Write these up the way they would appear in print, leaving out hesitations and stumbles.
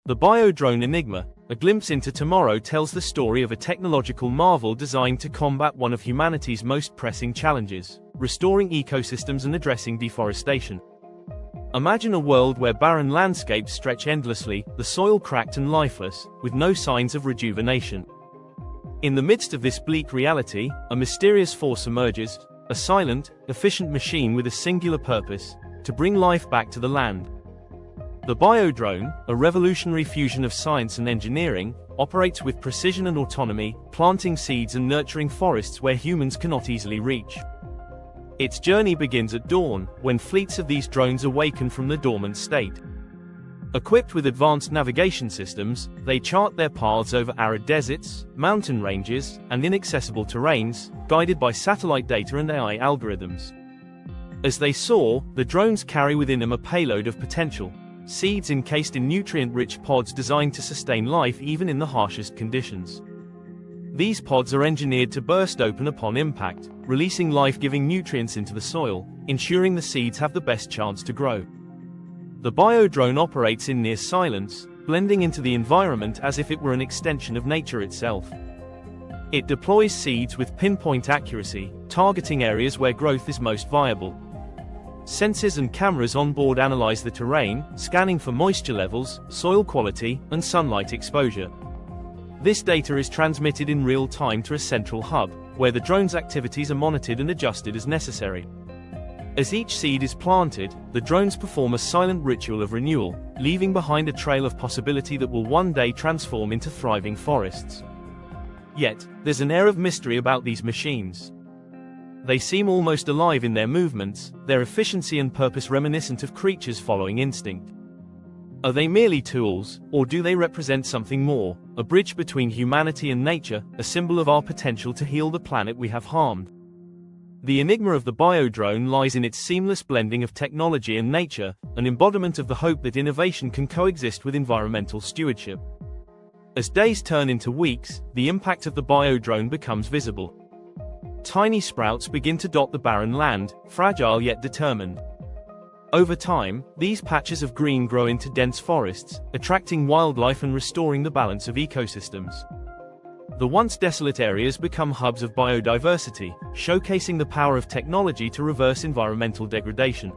The BioDrone Enigma, a glimpse into tomorrow, tells the story of a technological marvel designed to combat one of humanity's most pressing challenges: restoring ecosystems and addressing deforestation. Imagine a world where barren landscapes stretch endlessly, the soil cracked and lifeless, with no signs of rejuvenation. In the midst of this bleak reality, a mysterious force emerges, a silent, efficient machine with a singular purpose: to bring life back to the land. The BioDrone, a revolutionary fusion of science and engineering, operates with precision and autonomy, planting seeds and nurturing forests where humans cannot easily reach. Its journey begins at dawn, when fleets of these drones awaken from the dormant state. Equipped with advanced navigation systems, they chart their paths over arid deserts, mountain ranges, and inaccessible terrains, guided by satellite data and AI algorithms. As they soar, the drones carry within them a payload of potential: seeds encased in nutrient-rich pods designed to sustain life even in the harshest conditions. These pods are engineered to burst open upon impact, releasing life-giving nutrients into the soil, ensuring the seeds have the best chance to grow. The BioDrone operates in near silence, blending into the environment as if it were an extension of nature itself. It deploys seeds with pinpoint accuracy, targeting areas where growth is most viable. Sensors and cameras on board analyze the terrain, scanning for moisture levels, soil quality, and sunlight exposure. This data is transmitted in real time to a central hub, where the drone's activities are monitored and adjusted as necessary. As each seed is planted, the drones perform a silent ritual of renewal, leaving behind a trail of possibility that will one day transform into thriving forests. Yet, there's an air of mystery about these machines. They seem almost alive in their movements, their efficiency and purpose reminiscent of creatures following instinct. Are they merely tools, or do they represent something more, a bridge between humanity and nature, a symbol of our potential to heal the planet we have harmed? The enigma of the BioDrone lies in its seamless blending of technology and nature, an embodiment of the hope that innovation can coexist with environmental stewardship. As days turn into weeks, the impact of the BioDrone becomes visible. Tiny sprouts begin to dot the barren land, fragile yet determined. Over time, these patches of green grow into dense forests, attracting wildlife and restoring the balance of ecosystems. The once desolate areas become hubs of biodiversity, showcasing the power of technology to reverse environmental degradation.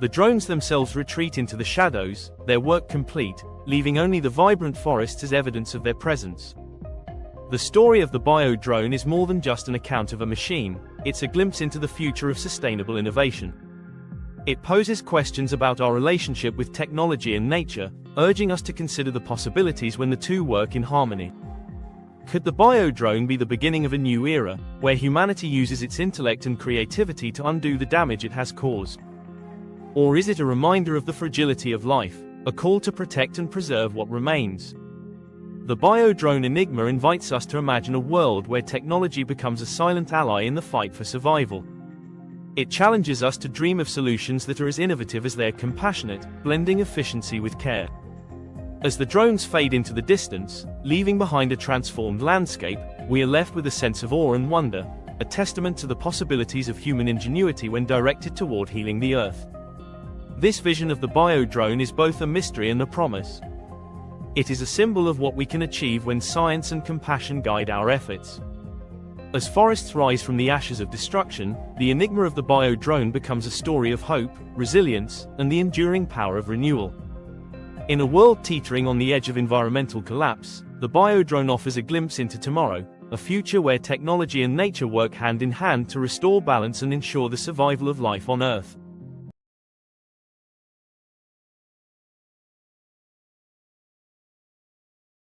The drones themselves retreat into the shadows, their work complete, leaving only the vibrant forests as evidence of their presence. The story of the BioDrone is more than just an account of a machine, it's a glimpse into the future of sustainable innovation. It poses questions about our relationship with technology and nature, urging us to consider the possibilities when the two work in harmony. Could the BioDrone be the beginning of a new era, where humanity uses its intellect and creativity to undo the damage it has caused? Or is it a reminder of the fragility of life, a call to protect and preserve what remains? The BioDrone Enigma invites us to imagine a world where technology becomes a silent ally in the fight for survival. It challenges us to dream of solutions that are as innovative as they are compassionate, blending efficiency with care. As the drones fade into the distance, leaving behind a transformed landscape, we are left with a sense of awe and wonder, a testament to the possibilities of human ingenuity when directed toward healing the Earth. This vision of the BioDrone is both a mystery and a promise. It is a symbol of what we can achieve when science and compassion guide our efforts. As forests rise from the ashes of destruction, the enigma of the BioDrone becomes a story of hope, resilience, and the enduring power of renewal. In a world teetering on the edge of environmental collapse, the BioDrone offers a glimpse into tomorrow, a future where technology and nature work hand in hand to restore balance and ensure the survival of life on Earth.